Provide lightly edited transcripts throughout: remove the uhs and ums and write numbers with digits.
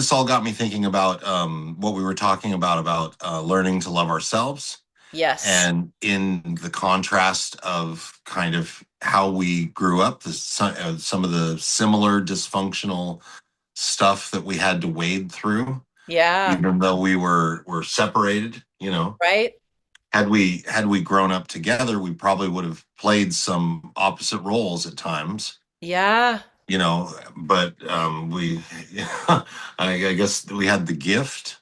this all got me thinking about what we were talking about learning to love ourselves, Yes. and in the contrast of kind of how we grew up, some of the similar dysfunctional stuff that we had to wade through, Yeah. even though we were separated. Right? Had we grown up together, we probably would have played some opposite roles at times. Yeah. But I guess we had the gift,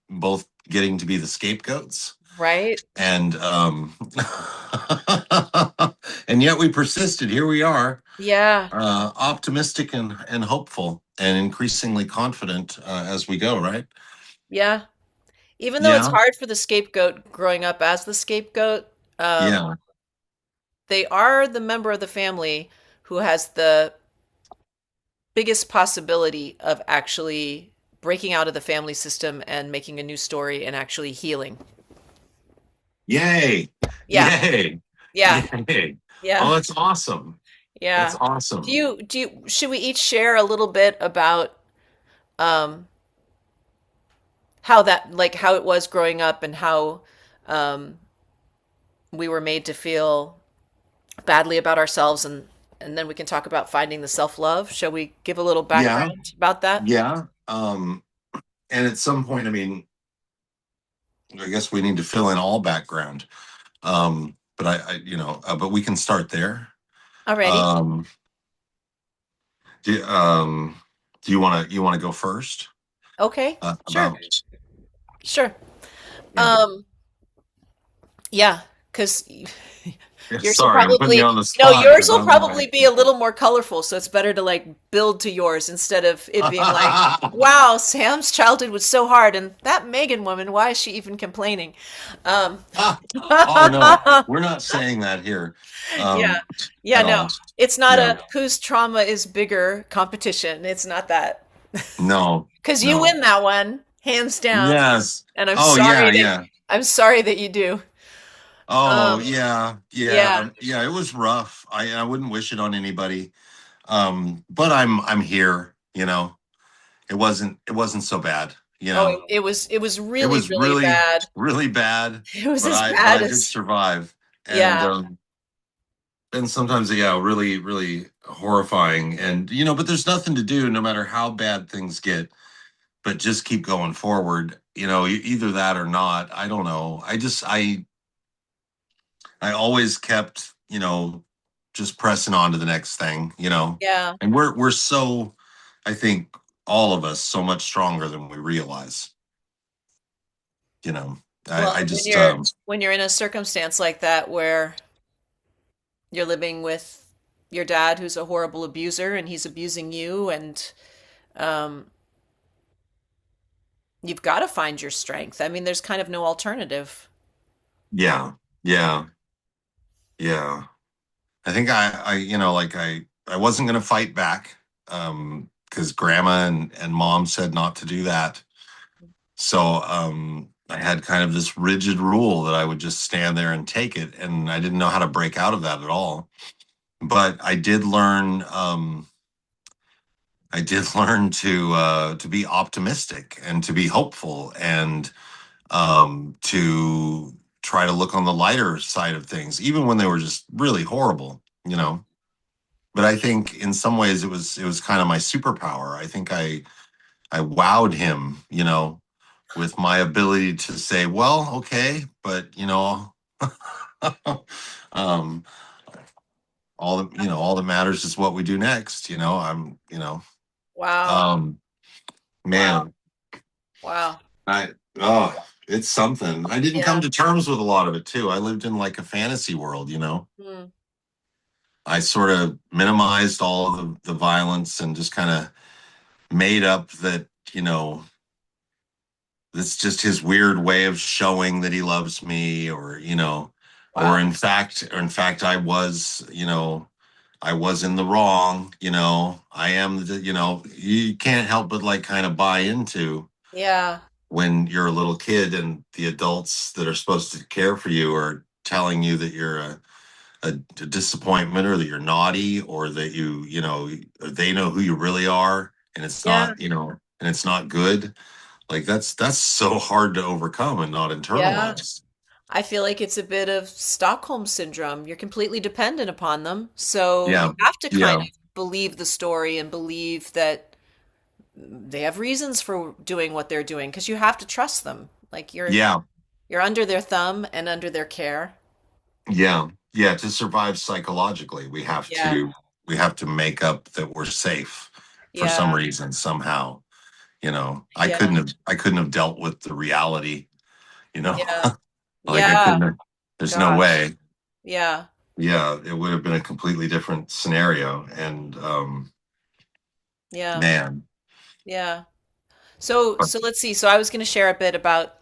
both getting to be the scapegoats, Right? and and yet we persisted. Here we are, Yeah. optimistic and hopeful and increasingly confident as we go. Right? Yeah. Even though it's Yeah, hard for the scapegoat growing up as the scapegoat, um, yeah, they are the member of the family who has the biggest possibility of actually breaking out of the family system and making a new story and actually healing. yay, Yeah. yay, Yeah. yay! Oh, Yeah. that's awesome. That's Yeah. awesome. Should we each share a little bit about um how that like how it was growing up and how um we were made to feel badly about ourselves, and then we can talk about finding the self-love. Shall we give a little Yeah, background about that? yeah. And at some point, I mean, I guess we need to fill in all background. But but we can start there. Alrighty. Um, do, um, do you want to go first? Okay. Sure. About Sure. Yeah. Um, yeah, because Yeah, yours will sorry, I'm putting you probably, on the you know, spot yours because will I'm like, probably be a little more colorful, so it's better to like build to yours instead of it being like, wow, Sam's childhood was so hard, and that Megan woman, why is she even complaining? Um, oh no, we're not saying that here, yeah, um, yeah, at no, all. it's not Yeah, a whose trauma is bigger competition. It's not that. no, Because you no. win that one, hands down. Yes. And Oh yeah, yeah. I'm sorry that you do. Oh Um, yeah, yeah, yeah. yeah. It was rough. I wouldn't wish it on anybody. But I'm here. It wasn't so bad. Oh, it was It really, was really really bad. really bad, It was but as I bad did as, survive. And yeah. and sometimes, yeah, really really horrifying. And but there's nothing to do, no matter how bad things get, but just keep going forward. Either that or not. I don't know. I always kept, just pressing on to the next thing. Yeah. And we're so, I think, all of us so much stronger than we realize. You know, I Well, when just you're in a circumstance like that where you're living with your dad who's a horrible abuser and he's abusing you, and um you've got to find your strength. I mean, there's kind of no alternative. yeah, yeah, yeah. I think like I wasn't gonna fight back, because grandma and mom said not to do that. So I had kind of this rigid rule that I would just stand there and take it, and I didn't know how to break out of that at all. But I did learn to be optimistic and to be hopeful, and to try to look on the lighter side of things, even when they were just really horrible. But I think in some ways it was kind of my superpower. I think I wowed him, with my ability to say, well, okay, but um, all that matters is what we do next. Wow. Um, Wow. man, Wow. I oh, it's something. I didn't come Yeah. to terms with a lot of it too. I lived in like a fantasy world. Hmm. I sort of minimized all of the violence and just kind of made up that, you know, it's just his weird way of showing that he loves me, or Wow. in fact I was in the wrong. I am you can't help but like kind of buy into Yeah. when you're a little kid and the adults that are supposed to care for you are telling you that you're a disappointment, or that you're naughty, or that they know who you really are. and it's Yeah. not, and it's not good. Like that's so hard to overcome and not Yeah. internalize. I feel like it's a bit of Stockholm syndrome. You're completely dependent upon them. So you Yeah. have to kind Yeah. of believe the story and believe that they have reasons for doing what they're doing because you have to trust them. Like Yeah. you're under their thumb and under their care. Yeah. Yeah. To survive psychologically, Yeah. we have to make up that we're safe for some Yeah. reason, somehow. Yeah. I couldn't have dealt with the reality, you know, Yeah. like I Yeah. couldn't have, there's no Gosh. way. Yeah. Yeah, it would have been a completely different scenario. And Yeah. man, Yeah. So let's see. So I was going to share a bit about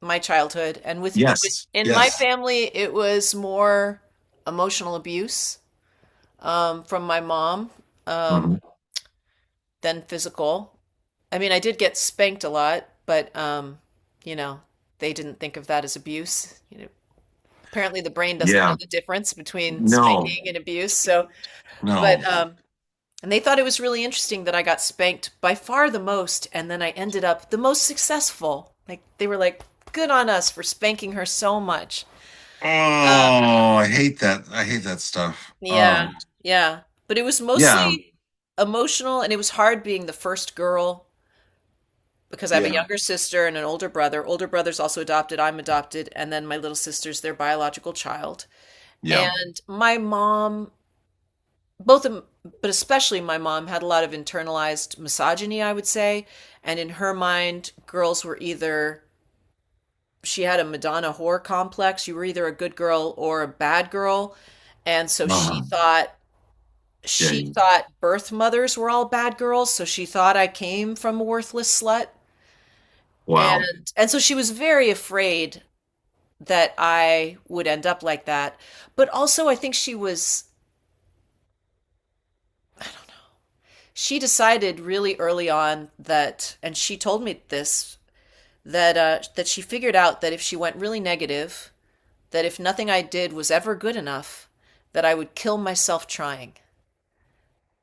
my childhood, and yes, in my yes. family, it was more emotional abuse from my mom Hmm. um, than physical. I mean, I did get spanked a lot, but you know, they didn't think of that as abuse. Apparently the brain doesn't know Yeah, the difference between no, spanking and abuse. So, but no. and they thought it was really interesting that I got spanked by far the most, and then I ended up the most successful. Like they were like, "Good on us for spanking her so much." Uh, Oh, I hate that. I hate that stuff. yeah, yeah. But it was Yeah, mostly emotional, and it was hard being the first girl because I have a yeah, younger sister and an older brother. Older brother's also adopted, I'm adopted, and then my little sister's their biological child. yeah. And my mom, both of them, but especially my mom, had a lot of internalized misogyny, I would say. And in her mind, girls were either, she had a Madonna whore complex. You were either a good girl or a bad girl. And so Uh, yeah, she thought birth mothers were all bad girls. So she thought I came from a worthless slut. wow. And so she was very afraid that I would end up like that. But also I think she decided really early on that, and she told me this, that she figured out that if she went really negative, that if nothing I did was ever good enough, that I would kill myself trying.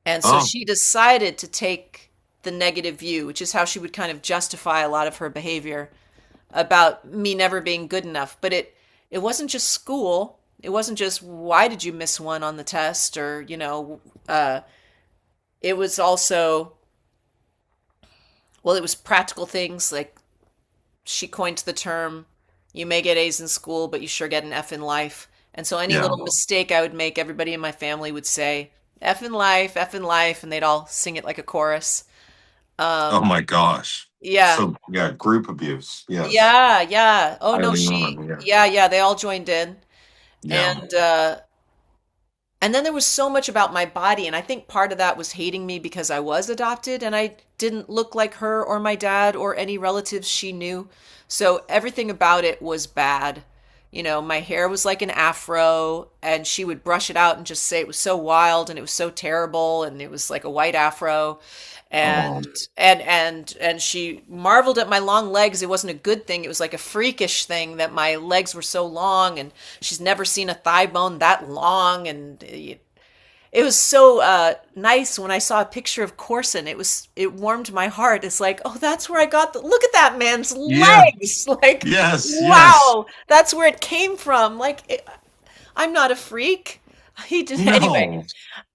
And so Oh, she decided to take the negative view, which is how she would kind of justify a lot of her behavior about me never being good enough. But it wasn't just school. It wasn't just why did you miss one on the test, or it was also, well, it was practical things like she coined the term, you may get A's in school, but you sure get an F in life. And so any yeah. little mistake I would make, everybody in my family would say, F in life, and they'd all sing it like a chorus. Oh Um, my gosh. yeah, So yeah, group abuse. Yes, yeah, yeah. Oh I no, remember. Yeah, yeah, they all joined in. yeah. And and then there was so much about my body, and I think part of that was hating me because I was adopted and I didn't look like her or my dad or any relatives she knew. So everything about it was bad. My hair was like an afro, and she would brush it out and just say it was so wild and it was so terrible, and it was like a white afro. Oh, And she marveled at my long legs. It wasn't a good thing. It was like a freakish thing that my legs were so long, and she's never seen a thigh bone that long. And it was so nice when I saw a picture of Corson. It warmed my heart. It's like, oh, that's where I got the look at that man's yeah. legs. Like, Yes, yes. wow, that's where it came from. I'm not a freak. He did anyway. No,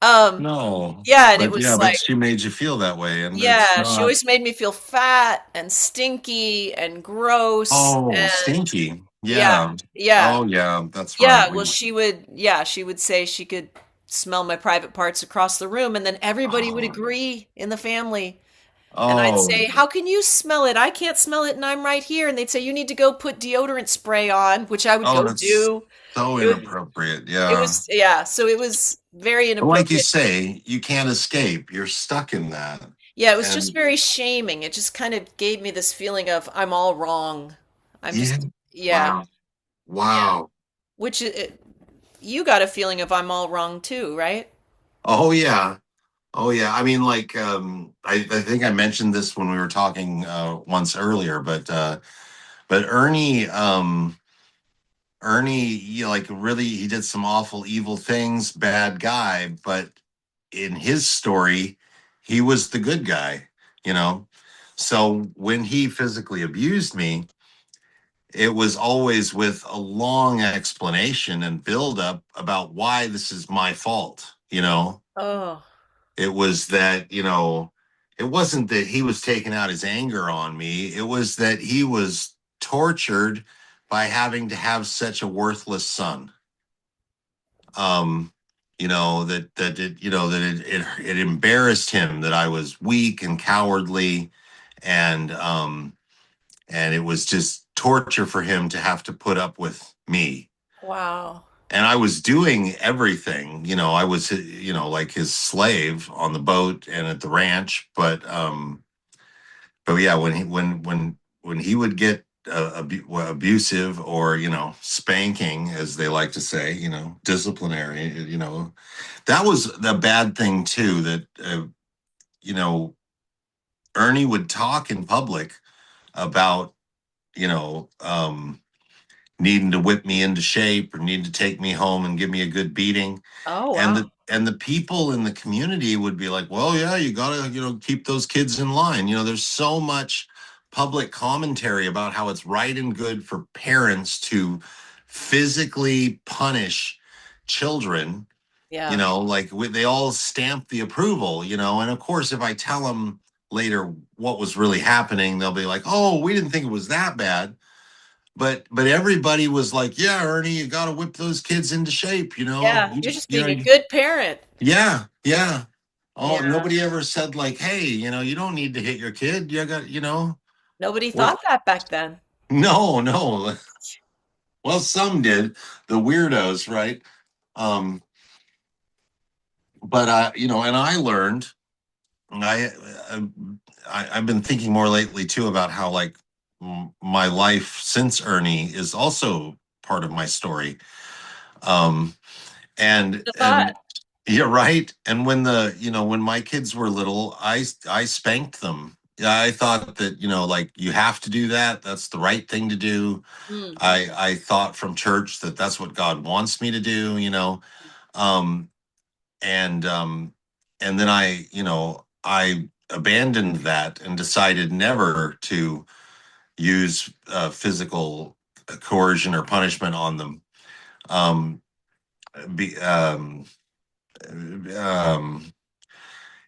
Um, no. yeah, and it But was yeah, but like, she made you feel that way, and it's yeah, she not. always made me feel fat and stinky and gross. Oh, And stinky. yeah, Yeah. yeah, Oh, yeah. That's right. yeah. Well, she would say she could smell my private parts across the room, and then everybody would Oh, agree in the family. And I'd oh, say, how can you smell it? I can't smell it, and I'm right here. And they'd say, you need to go put deodorant spray on, which I would oh, go that's do. so It was, inappropriate. it Yeah. was, yeah. So it was very But like you inappropriate. say, you can't escape. You're stuck in that. Yeah, it was just And very shaming. It just kind of gave me this feeling of I'm all wrong. I'm yeah, just, yeah, wow. yeah. Wow. Which you got a feeling of I'm all wrong too, right? Oh, yeah. Oh, yeah. I mean, like, I think I mentioned this when we were talking once earlier, but Ernie, like really, he did some awful, evil things, bad guy. But in his story, he was the good guy, you know. So when he physically abused me, it was always with a long explanation and build up about why this is my fault, you know. Oh, It was that, it wasn't that he was taking out his anger on me. It was that he was tortured by having to have such a worthless son. Um, that it embarrassed him that I was weak and cowardly, and it was just torture for him to have to put up with me. wow. And I was doing everything, I was, like his slave on the boat and at the ranch. But yeah, when he would get abusive, or spanking, as they like to say, disciplinary, that was the bad thing too. That you know Ernie would talk in public about, you know um, needing to whip me into shape, or need to take me home and give me a good beating. Oh, and wow. the and the people in the community would be like, well, yeah, you gotta, keep those kids in line. There's so much public commentary about how it's right and good for parents to physically punish children. Yeah. Like, they all stamp the approval. And of course, if I tell them later what was really happening, they'll be like, oh, we didn't think it was that bad. But everybody was like, yeah, Ernie, you got to whip those kids into shape. Yeah. You're just being a good parent. Yeah, yeah. Oh, Yeah. nobody ever said like, hey, you don't need to hit your kid. You got, Nobody what? thought that back then. No, no. Well, some did, the weirdos, right? Um, but and I learned. I, I I've been thinking more lately too about how, like, my life since Ernie is also part of my story. Um, and The thought. and You're right. And when my kids were little, I spanked them. Yeah, I thought that, like, you have to do that. That's the right thing to do. Mm. I thought from church that that's what God wants me to do. Um, and then I abandoned that and decided never to use physical coercion or punishment on them. Um, be, um,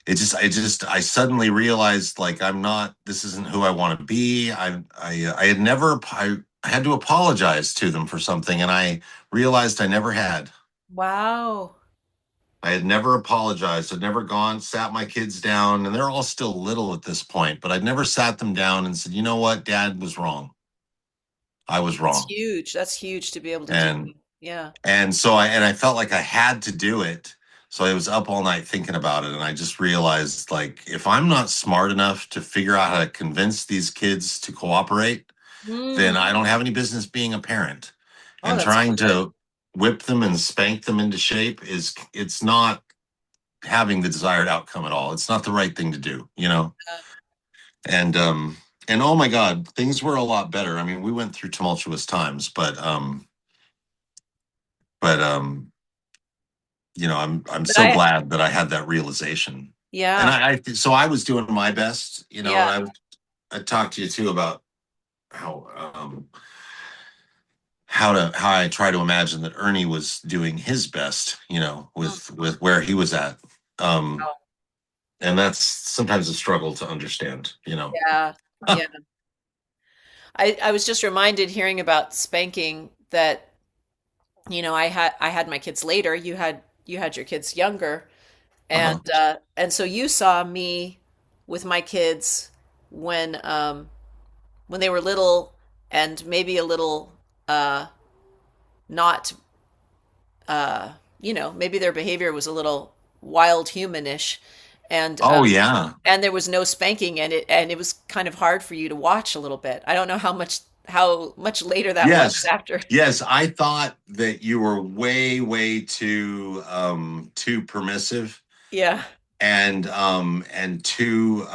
I suddenly realized, like, this isn't who I want to be. I had never, I had to apologize to them for something, and I realized I never had. Wow. I had never apologized. I'd never gone, sat my kids down, and they're all still little at this point, but I'd never sat them down and said, you know what, Dad was wrong. I was That's wrong. huge. That's huge to be able to do. And Yeah. so I felt like I had to do it. So I was up all night thinking about it, and I just realized, like, if I'm not smart enough to figure out how to convince these kids to cooperate, then Mm. I don't have any business being a parent. Oh, And that's trying good. to whip them and spank them into shape, it's not having the desired outcome at all. It's not the right thing to do. Uh, And oh my God, things were a lot better. I mean, we went through tumultuous times, but I'm but so I, glad that I had that realization. And yeah. so I was doing my best, Yeah. and I talked to you too about how, how I try to imagine that Ernie was doing his best, Mm. with where he was at. Um, Wow. and that's sometimes a struggle to understand. Yeah. Yeah. I was just reminded hearing about spanking that, I had my kids later. You had your kids younger. Uh-huh. And so you saw me with my kids when they were little and maybe a little not maybe their behavior was a little wild humanish and Oh yeah. there was no spanking and it was kind of hard for you to watch a little bit. I don't know how much later that was Yes. after. Yes, I thought that you were way, way too permissive, Yeah. and too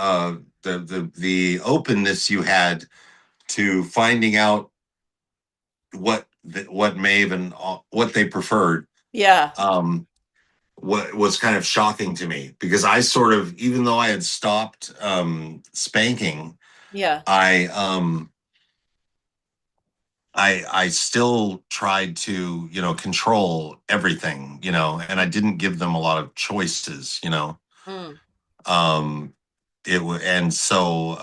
the openness you had to finding out what Maeve and what they preferred. Yeah. Um what was kind of shocking to me because I sort of, even though I had stopped spanking, Yeah. I I still tried to, control everything, and I didn't give them a lot of choices. Mm. Um, and so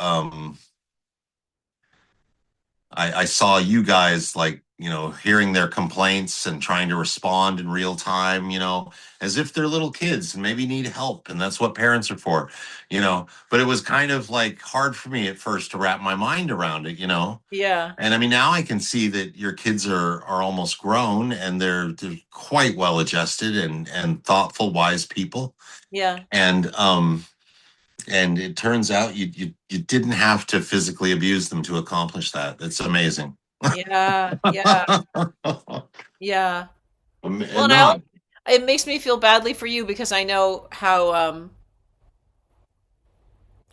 I saw you guys like, hearing their complaints and trying to respond in real time, as if they're little kids and maybe need help. And that's what parents are for. But it was kind of like hard for me at first to wrap my mind around it. Yeah. And I mean, now I can see that your kids are almost grown and they're quite well adjusted and thoughtful, wise people. Yeah. And it turns out you didn't have to physically abuse them to accomplish that. It's amazing. Yeah. Yeah. Yeah. Well, And and not. it makes me feel badly for you because I know how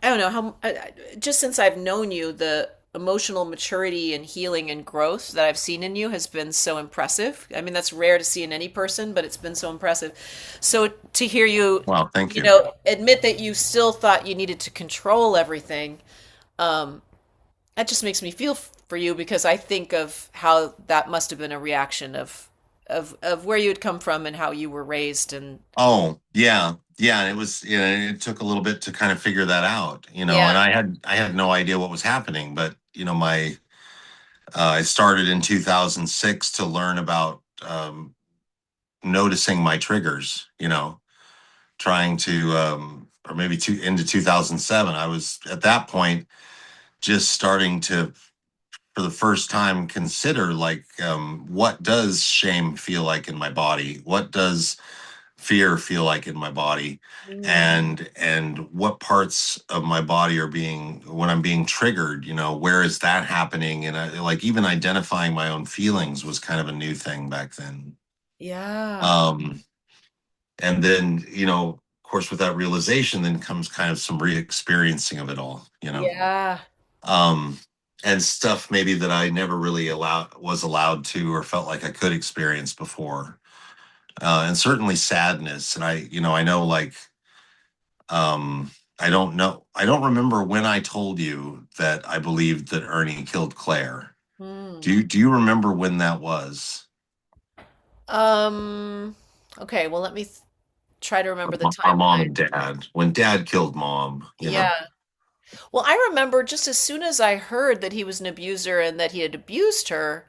I don't know how just since I've known you, the emotional maturity and healing and growth that I've seen in you has been so impressive. I mean, that's rare to see in any person, but it's been so impressive. So to hear you, Wow, thank you. admit that you still thought you needed to control everything, um, that just makes me feel for you because I think of how that must have been a reaction of where you had come from and how you were raised and Oh, yeah. Yeah, and it took a little bit to kind of figure that out, and yeah. I had no idea what was happening, but my I started in 2006 to learn about noticing my triggers, trying to or maybe into 2007. I was at that point just starting to for the first time consider like what does shame feel like in my body? What does fear feel like in my body? Mm, And what parts of my body are being when I'm being triggered, where is that happening? And like even identifying my own feelings was kind of a new thing back then. yeah. Um and then, of course, with that realization then comes kind of some re-experiencing of it all. Yeah. um, and stuff maybe that I never really allowed to or felt like I could experience before. And certainly sadness. And I know like um, I don't remember when I told you that I believed that Ernie killed Claire. Hmm. Do you remember when that was? Um, okay, well, let me try to remember the Our mom timeline. and dad. When dad killed mom. Yeah. Well, I remember just as soon as I heard that he was an abuser and that he had abused her,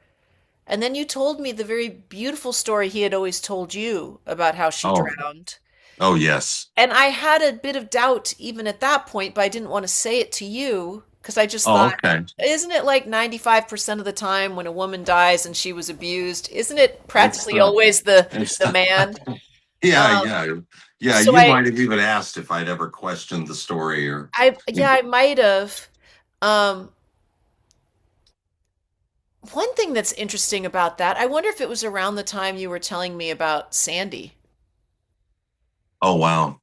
and then you told me the very beautiful story he had always told you about how she Oh, drowned. oh yes. And I had a bit of doubt even at that point, but I didn't want to say it to you because I just Oh, thought, okay. isn't it like 95% of the time when a woman dies and she was abused, isn't it It's practically the always it's the the man? Yeah, Um, yeah. Yeah, so you might have even asked if I'd ever questioned the story or yeah, I might have. Um, One thing that's interesting about that, I wonder if it was around the time you were telling me about Sandy. oh wow.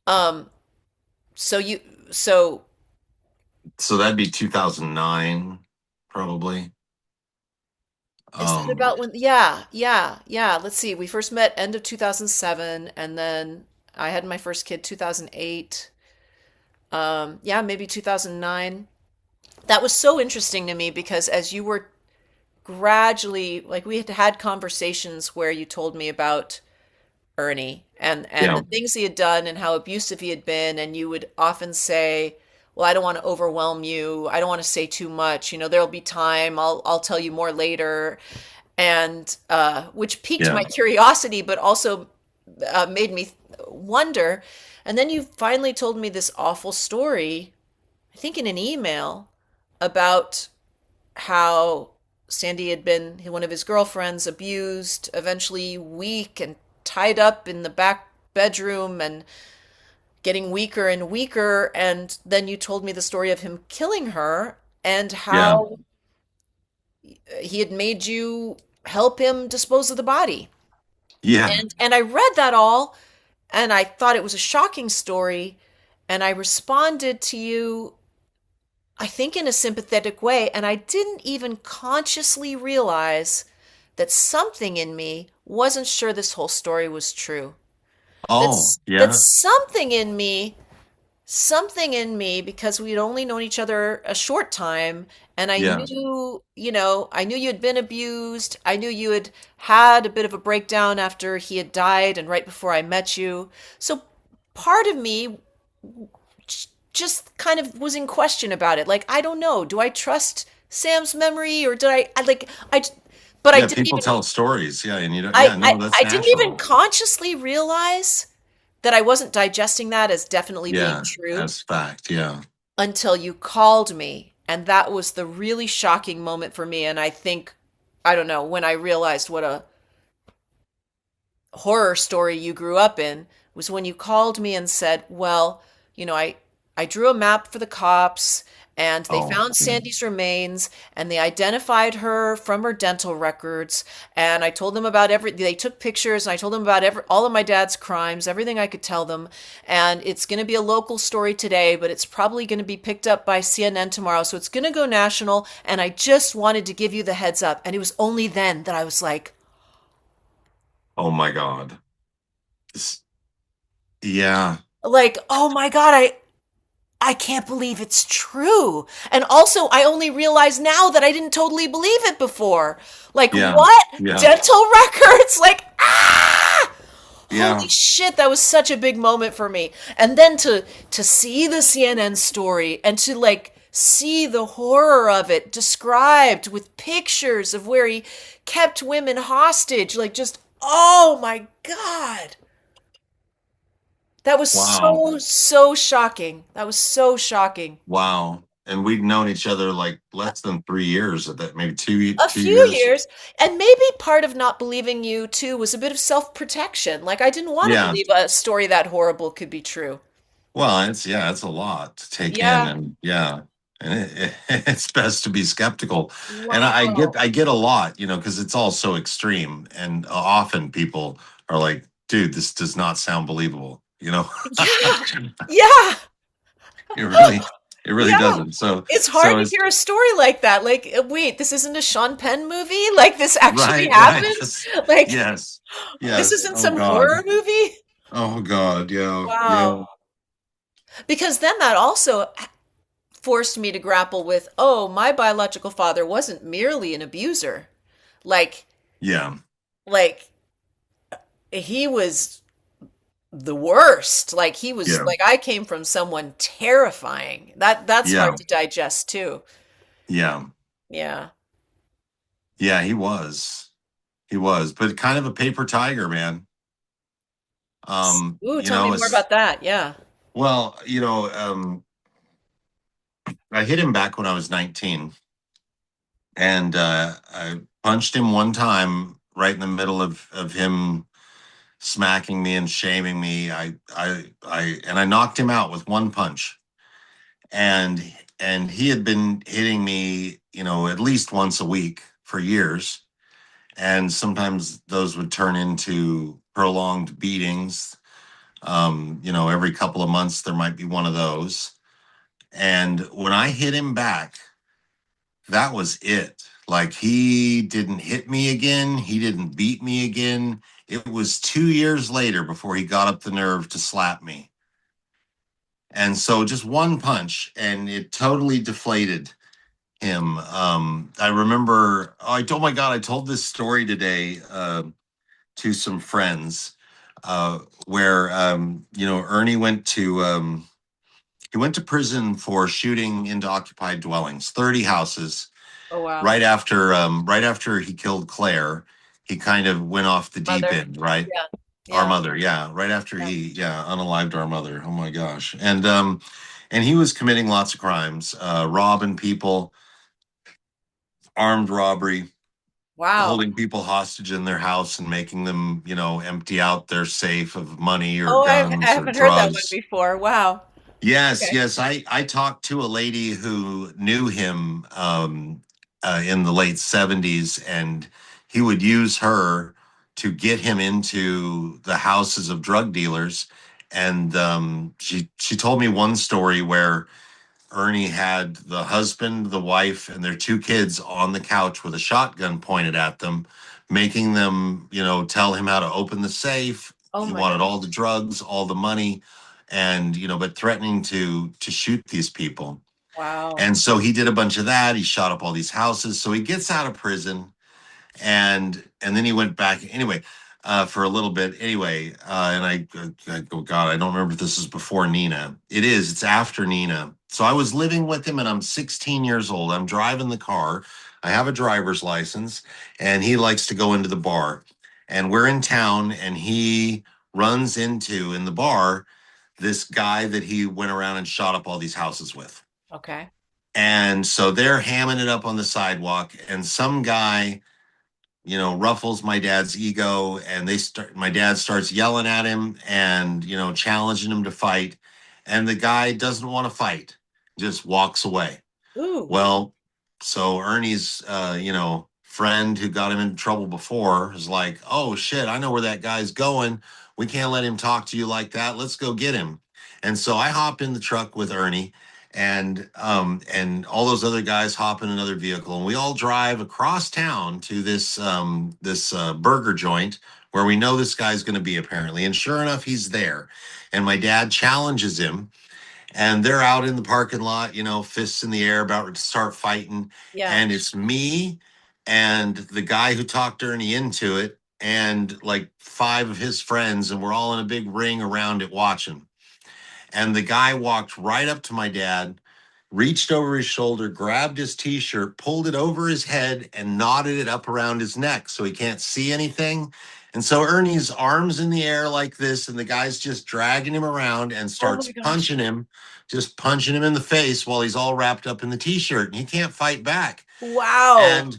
Um, so you, so So that'd be 2009 probably. is that Um about when? Yeah, yeah, yeah. Let's see. We first met end of 2007, and then I had my first kid 2008. Yeah, maybe 2009. That was so interesting to me because as you were gradually, like we had had conversations where you told me about Ernie and yeah, the things he had done and how abusive he had been, and you would often say, "Well, I don't want to overwhelm you. I don't want to say too much. There'll be time. I'll tell you more later." And which piqued yeah. my curiosity, but also made me wonder. And then you finally told me this awful story, I think in an email, about how Sandy had been one of his girlfriends, abused, eventually weak and tied up in the back bedroom and getting weaker and weaker. And then you told me the story of him killing her and Yeah. how he had made you help him dispose of the body. Yeah. And I read that all and I thought it was a shocking story. And I responded to you, I think, in a sympathetic way. And I didn't even consciously realize that something in me wasn't sure this whole story was true. Oh, That's yeah. something in me, because we'd only known each other a short time, and I Yeah. knew, I knew you had been abused. I knew you had had a bit of a breakdown after he had died and right before I met you. So part of me just kind of was in question about it. Like, I don't know, do I trust Sam's memory, or did I like I but I Yeah. didn't People even tell stories. Yeah. And you don't, I, yeah, I no, that's I didn't even natural. consciously realize that I wasn't digesting that as definitely being Yeah. true As fact. Yeah. until you called me. And that was the really shocking moment for me. And I think, I don't know, when I realized what a horror story you grew up in, was when you called me and said, well, I drew a map for the cops, and they Oh, found yeah. Sandy's remains, and they identified her from her dental records. And I told them about they took pictures, and I told them about all of my dad's crimes, everything I could tell them. And it's going to be a local story today, but it's probably going to be picked up by CNN tomorrow. So it's going to go national. And I just wanted to give you the heads up. And it was only then that I was Oh my God. This- yeah. oh my God, I can't believe it's true. And also, I only realize now that I didn't totally believe it before. Like, Yeah. what? Yeah. Dental records? Like, ah! Holy Yeah. shit, that was such a big moment for me. And then to see the CNN story and to see the horror of it described with pictures of where he kept women hostage, like, just, oh my God. That was Wow. so shocking. That was so shocking. Wow. And we'd known each other like less than 3 years of that, maybe A two few years. years, and maybe part of not believing you too was a bit of self-protection. Like, I didn't want to Yeah. believe a story that horrible could be true. Well, it's a lot to take in, Yeah. and yeah, and it's best to be skeptical. And Wow. I get a lot, because it's all so extreme, and often people are like, "Dude, this does not sound believable," Yeah. Yeah. It really, it really Yeah. doesn't. So, It's hard so to it's hear a story like that. Like, wait, this isn't a Sean Penn movie? Like, this actually right, right, happened? just Like, yes, this yes. isn't Oh some God, horror movie? oh God, yeah, yeah, Wow. Because then that also forced me to grapple with, oh, my biological father wasn't merely an abuser. Like, yeah, like he was the worst. Like, he was yeah, like, I came from someone terrifying. That's hard yeah, to digest too. yeah, Yeah. yeah. He was, but kind of a paper tiger, man. Ooh, tell me more It's about that. Yeah. well, I hit him back when I was 19, and I punched him one time right in the middle of him smacking me and shaming me. And I knocked him out with one punch, and he had been hitting me, at least once a week for years, and sometimes those would turn into prolonged beatings. Every couple of months there might be one of those. And when I hit him back, that was it. Like, he didn't hit me again. He didn't beat me again. It was 2 years later before he got up the nerve to slap me. And so just one punch, and it totally deflated him. I remember, oh my God, I told this story today to some friends where, Ernie he went to prison for shooting into occupied dwellings, 30 houses. Oh, wow. Right after he killed Claire, he kind of went off the deep Mother. end, right? Yeah. Our Yeah. mother, yeah. Right after Yeah. unalived our mother. Oh my gosh. And he was committing lots of crimes, robbing people, armed robbery, Wow. holding people hostage in their house and making them, empty out their safe of money or Oh, I guns or haven't heard that one drugs. before. Wow. Yes, Okay. yes. I talked to a lady who knew him in the late 70s, and he would use her to get him into the houses of drug dealers. And she told me one story where Ernie had the husband, the wife, and their two kids on the couch with a shotgun pointed at them, making them, tell him how to open the safe, Oh he my wanted God. all the drugs, all the money, and but threatening to shoot these people. Wow. And so he did a bunch of that. He shot up all these houses. So he gets out of prison, and then he went back anyway, for a little bit anyway. And I go, God, I don't remember if this is before Nina. It is. It's after Nina. So I was living with him, and I'm 16 years old. I'm driving the car. I have a driver's license, and he likes to go into the bar. And we're in town, and he runs into in the bar this guy that he went around and shot up all these houses with. Okay. And so they're hamming it up on the sidewalk, and some guy ruffles my dad's ego, and my dad starts yelling at him and, challenging him to fight. And the guy doesn't want to fight, just walks away. Ooh. Well, so Ernie's, friend who got him in trouble before is like, oh shit, I know where that guy's going. We can't let him talk to you like that. Let's go get him. And so I hop in the truck with Ernie, and all those other guys hop in another vehicle, and we all drive across town to this burger joint where we know this guy's going to be apparently. And sure enough, he's there. And my dad challenges him, and they're out in the parking lot, fists in the air, about to start fighting. Yeah. And it's me and the guy who talked Ernie into it, and like five of his friends, and we're all in a big ring around it watching. And the guy walked right up to my dad, reached over his shoulder, grabbed his t-shirt, pulled it over his head, and knotted it up around his neck so he can't see anything. And so Ernie's arms in the air like this, and the guy's just dragging him around and Oh starts my gosh. punching him, just punching him in the face while he's all wrapped up in the t-shirt, and he can't fight back. Wow.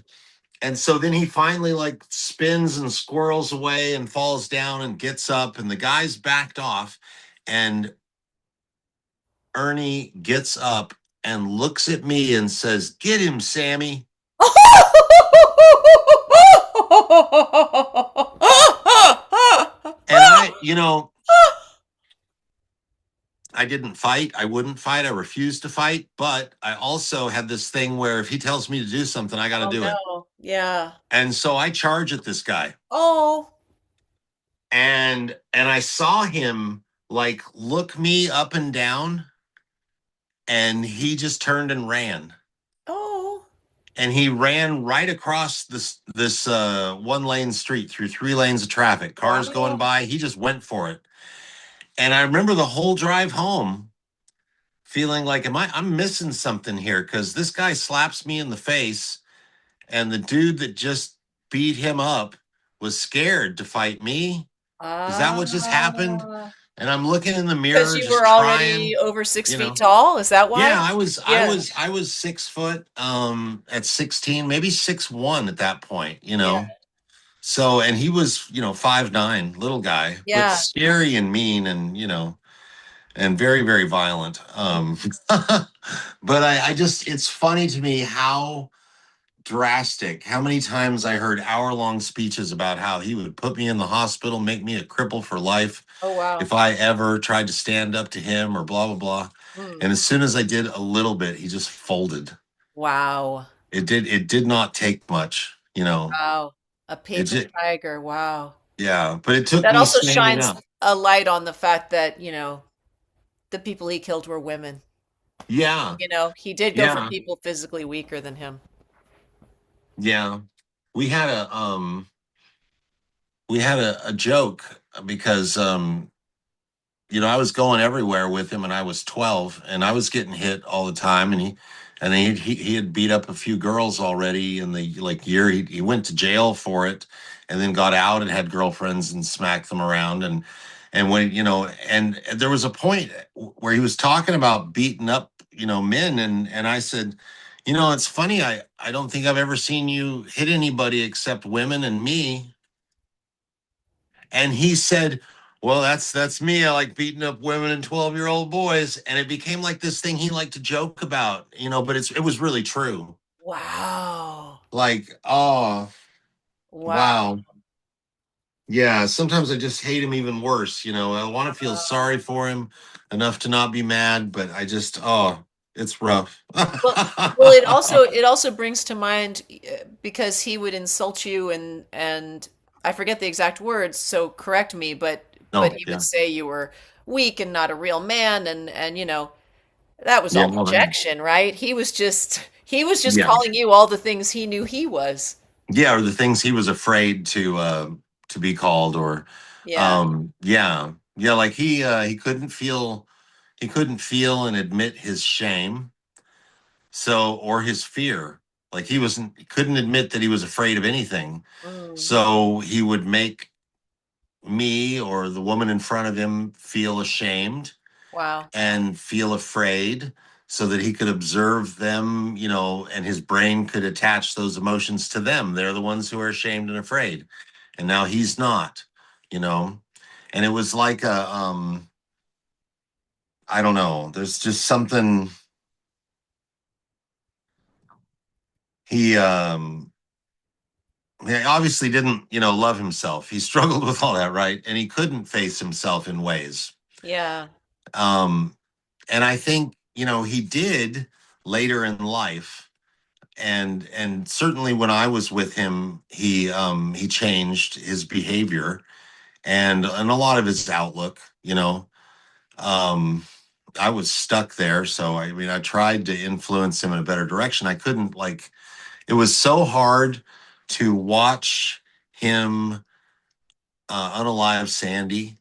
And so then he finally like spins and squirrels away and falls down and gets up, and the guy's backed off. And Ernie gets up and looks at me and says, "Get him, Sammy." And I didn't fight. I wouldn't fight. I refused to fight. But I also had this thing where if he tells me to do something, I got to Oh do it. no. Yeah. And so I charge at this guy. Oh. And I saw him like look me up and down, and he just turned and ran. Oh. And he ran right across this one lane street through three lanes of traffic, cars going Wow. by. He just went for it. And I remember the whole drive home feeling like, I'm missing something here, because this guy slaps me in the face, and the dude that just beat him up was scared to fight me. Is that what just happened? Ah. And I'm looking in the Because mirror, you just were already trying, over six you feet know. tall? Is that Yeah, why? Yeah. I was 6 foot at 16, maybe 6'1" at that point, Yeah. So, and he was, 5'9", little guy, but Yeah. scary and mean, and and very, very violent. But I just, it's funny to me how drastic, how many times I heard hour-long speeches about how he would put me in the hospital, make me a cripple for life Oh wow. if I ever tried to stand up to him, or blah, blah, blah. Mm. And as soon as I did a little bit, he just folded. Wow. It did not take much. Wow. A It paper just, tiger. Wow. yeah, but it took That me also standing shines up. a light on the fact that, the people he killed were women. Yeah, He did go for yeah, people physically weaker than him. yeah. We had a joke, because I was going everywhere with him, and I was 12, and I was getting hit all the time, and he had beat up a few girls already in the like year he went to jail for it, and then got out and had girlfriends and smacked them around. And when and there was a point where he was talking about beating up men, and I said, it's funny, I don't think I've ever seen you hit anybody except women and me. And he said, "Well, that's me. I like beating up women and 12-year-old boys." And it became like this thing he liked to joke about, but it was really true. Wow. Like, oh, Wow. wow. Yeah, sometimes I just hate him even worse. I want to feel sorry for him enough to not be mad, but it's rough. Well, well, it also brings to mind because he would insult you and I forget the exact words, so correct me, but but No, he would yeah. say you were weak and not a real man, and that was Yeah, all well, then, projection, right? He was just yeah. calling you all the things he knew he was. Yeah, or the things he was afraid to be called, or Yeah. yeah. Yeah, like he couldn't feel and admit his shame. So, or his fear. Like he couldn't admit that he was afraid of anything. Mm. So he would make me or the woman in front of him feel ashamed Wow. and feel afraid so that he could observe them, and his brain could attach those emotions to them. They're the ones who are ashamed and afraid. And now he's not, you know. And it was like I don't know, there's just something he obviously didn't, love himself. He struggled with all that, right? And he couldn't face himself in ways. Yeah. Um, and I think, he did later in life. And certainly when I was with him, he changed his behavior and a lot of his outlook, Um, I was stuck there. So I mean I tried to influence him in a better direction. I couldn't like it was so hard to watch him unalive Sandy.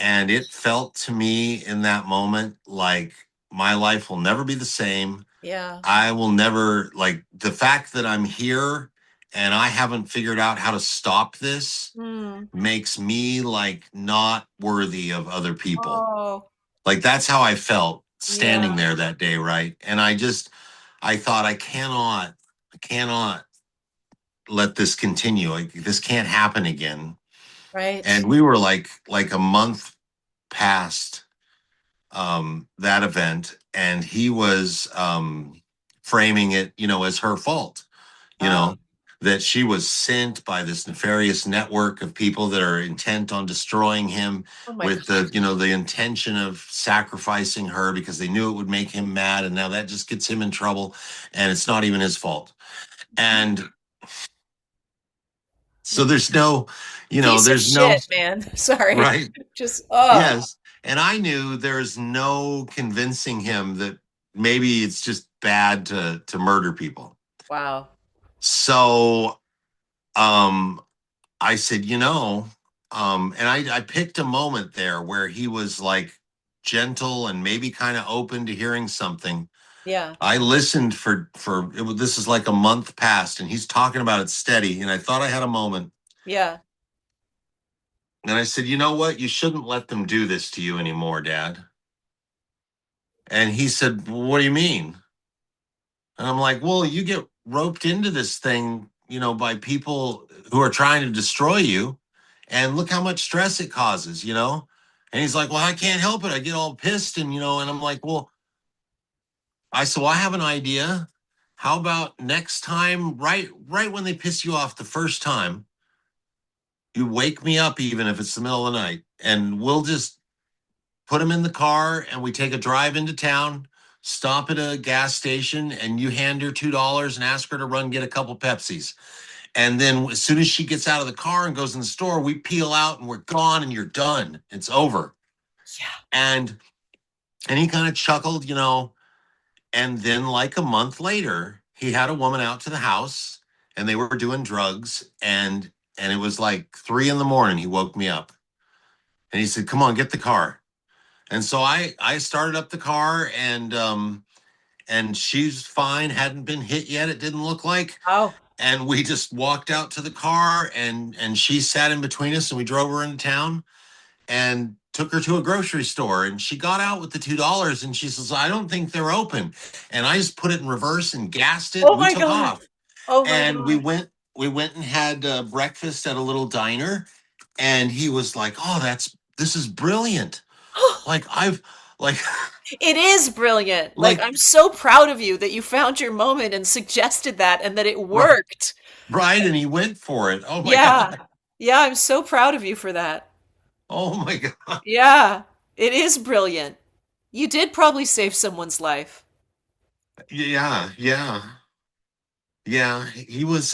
And it felt to me in that moment like my life will never be the same. Yeah. I will never, like, the fact that I'm here and I haven't figured out how to stop this Hmm. makes me like not worthy of other people. Oh, Like, that's how I felt standing yeah. there that day, right? And I thought, I cannot let this continue. Like, this can't happen again. Right. And we were like a month past that event, and he was framing it, as her fault, you Oh, know, that she was sent by this nefarious network of people that are intent on destroying him oh my with God. the intention of sacrificing her because they knew it would make him mad, and now that just gets him in trouble, and it's not even his fault. And so You there's no, piece of there's no shit, man. Sorry. right. Just, Yes. And I knew there's no convincing him that maybe it's just bad to murder people. wow. So um I said, and I picked a moment there where he was like gentle and maybe kind of open to hearing something. Yeah. I listened this is like a month past and he's talking about it steady. And I thought I had a moment. Yeah. And I said, you know what? You shouldn't let them do this to you anymore, Dad. And he said, well, what do you mean? And I'm like, well, you get roped into this thing, by people who are trying to destroy you. And look how much stress it causes. And he's like, well, I can't help it. I get all pissed. And I'm like, well, I said, well, I have an idea. How about next time, right when they piss you off the first time, you wake me up, even if it's the middle of the night, and we'll just put them in the car and we take a drive into town, stop at a gas station, and you hand her $2 and ask her to run get a couple Pepsis. And then as soon as she gets out of the car and goes in the store, we peel out and we're gone and you're done. It's over. Yeah. And he kind of chuckled. And then like a month later, he had a woman out to the house and they were doing drugs and it was like 3 in the morning. He woke me up and he said, come on, get the car. And so I started up the car and she's fine, hadn't been hit yet, it didn't look like. Oh. And we just walked out to the car and she sat in between us and we drove her into town and took her to a grocery store and she got out with the $2 and she says, I don't think they're open. And I just put it in reverse and gassed it Oh and we my took God. off. Oh my And we God. went we went and had breakfast at a little diner and he was like, oh, this is brilliant. Like I've like It is brilliant. Like, like I'm so proud of you that you found your moment and suggested that and that it right, worked. right, and he went for it. Oh my Yeah. god. Yeah, I'm so proud of you for that. Oh my god. Yeah. It is brilliant. You did probably save someone's life. Yeah, yeah. Yeah, he was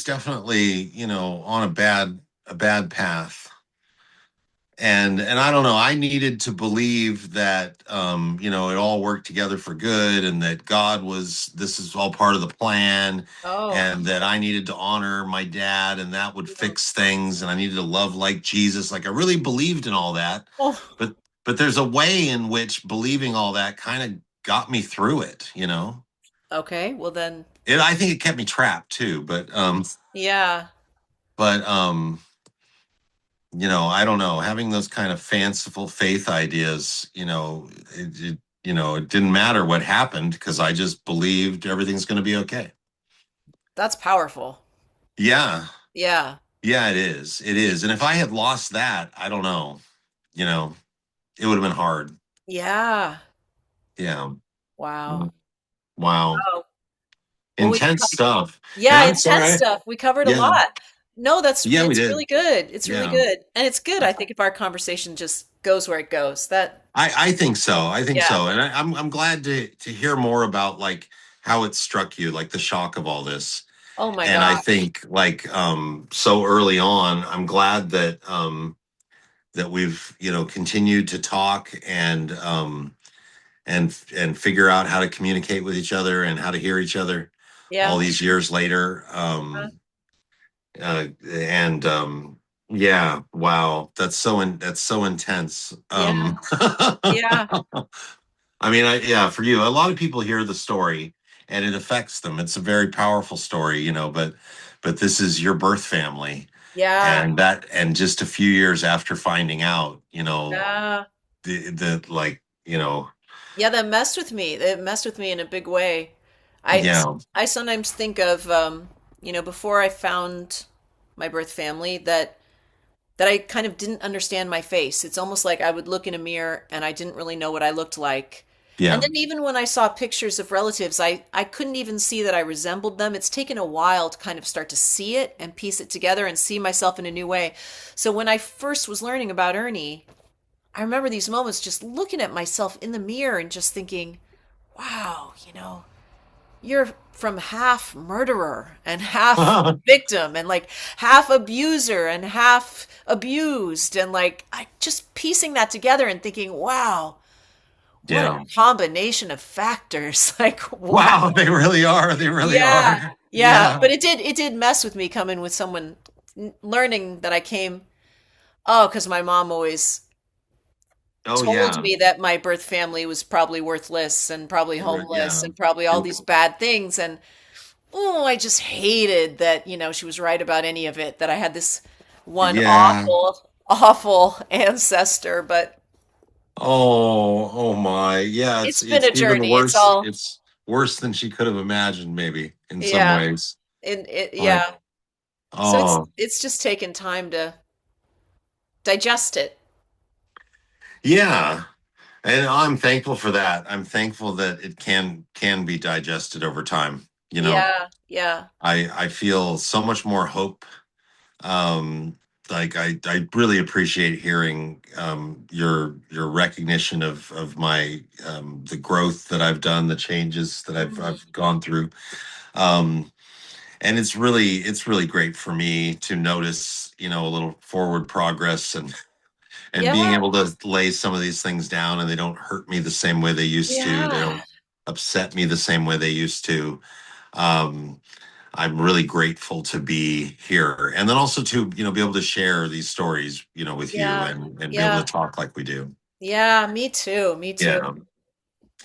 definitely, on a bad path. and I don't know, I needed to believe that it all worked together for good, and that God was this is all part of the plan, Oh. and that I needed to honor my dad, and that would Mm. fix things, and I needed to love like Jesus. Like I really believed in all that. Oh. but but there's a way in which believing all that kind of got me through it. Okay. Well then, I think it kept me trapped too, yeah. but I don't know, having those kind of fanciful faith ideas, it didn't matter what happened because I just believed everything's going to be okay. That's powerful. Yeah. Yeah. Yeah, it is. It is. And if I had lost that, I don't know, you know, it would have been hard. Yeah. Yeah. Wow. Wow. Oh. Well, Intense stuff. And yeah, I'm intense sorry. stuff. We covered a Yeah. lot. No, Yeah, we it's really did. good. It's really Yeah. good. And it's good, I think, if our conversation just goes where it goes. That, I think so. I think yeah. so. And I'm glad to hear more about like how it struck you, like the shock of all this. Oh my And I gosh. think like so early on, I'm glad that we've continued to talk and figure out how to communicate with each other and how to hear each other all Yeah. these years later. And Yeah, wow, that's so intense. Yeah. Yeah. I mean, yeah, for you, a lot of people hear the story and it affects them. It's a very powerful story, but this is your birth family, Yeah. and just a few years after finding out, Yeah. the like, Yeah, that messed with me. It messed with me in a big way. I yeah, I sometimes think of before I found my birth family, that I kind of didn't understand my face. It's almost like I would look in a mirror and I didn't really know what I looked like. And yeah, then even when I saw pictures of relatives, I couldn't even see that I resembled them. It's taken a while to kind of start to see it and piece it together and see myself in a new way. So when I first was learning about Ernie, I remember these moments just looking at myself in the mirror and just thinking, wow, you're from half murderer and half victim and like half abuser and half abused, and like I just piecing that together and thinking, wow, what a yeah. combination of factors. Like, wow. Wow, they really are. They really Yeah. are. Yeah, Yeah. but it did mess with me coming with someone, learning that I came, oh, because my mom always Oh, told yeah. me that my birth family was probably worthless and probably homeless Yeah. and probably all these bad things. And oh, I just hated that, she was right about any of it, that I had this one Yeah. awful, awful ancestor. But Oh my. Yeah, it's been it's a even journey. It's worse. all, It's worse than she could have imagined, maybe in some yeah, ways. Like, yeah. So oh, it's just taken time to digest it. yeah. And I'm thankful for that. I'm thankful that it can be digested over time. Yeah, yeah, I feel so much more hope. Um, like I really appreciate hearing your recognition of my the growth that I've done, the changes that mhm, I've gone through. Um, and it's really great for me to notice, a little forward progress, and being yeah, able to lay some of these things down, and they don't hurt me the same way they used to. They yeah, don't upset me the same way they used to. Um, I'm really grateful to be here, and then also to be able to share these stories, with you, yeah, and be able to yeah, talk like we do. yeah. Me too. Me too. Yeah,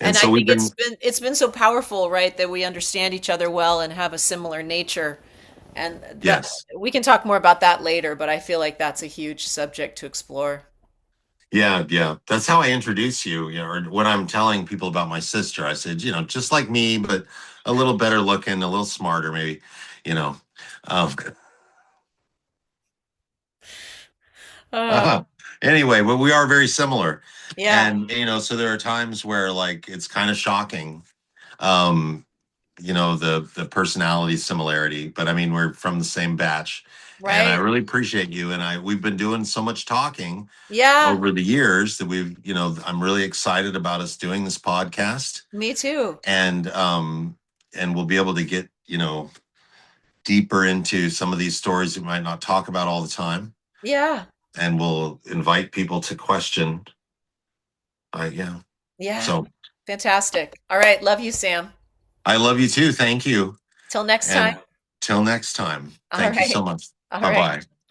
and And I so we've think been it's been so powerful, right, that we understand each other well and have a similar nature. And that yes. we can talk more about that later, but I feel like that's a huge subject to explore. Yeah, yeah. That's how I introduce you, or when I'm telling people about my sister, I said, just like me, but a little better looking, a little smarter, maybe, you know. Um, Uh, uh, anyway, but we are very similar. yeah, And, so there are times where like it's kind of shocking, um, the personality similarity, but I mean, we're from the same batch. And I right. really appreciate you. And we've been doing so much talking Yeah, over the years that I'm really excited about us doing this podcast, me too. and we'll be able to get, deeper into some of these stories we might not talk about all the time. Yeah. and we'll invite people to question. Yeah. Yeah. So Fantastic. All right. Love you, Sam. I love you too. Thank you. Till next time. And till next time, All thank you so right. much. All Bye right. bye.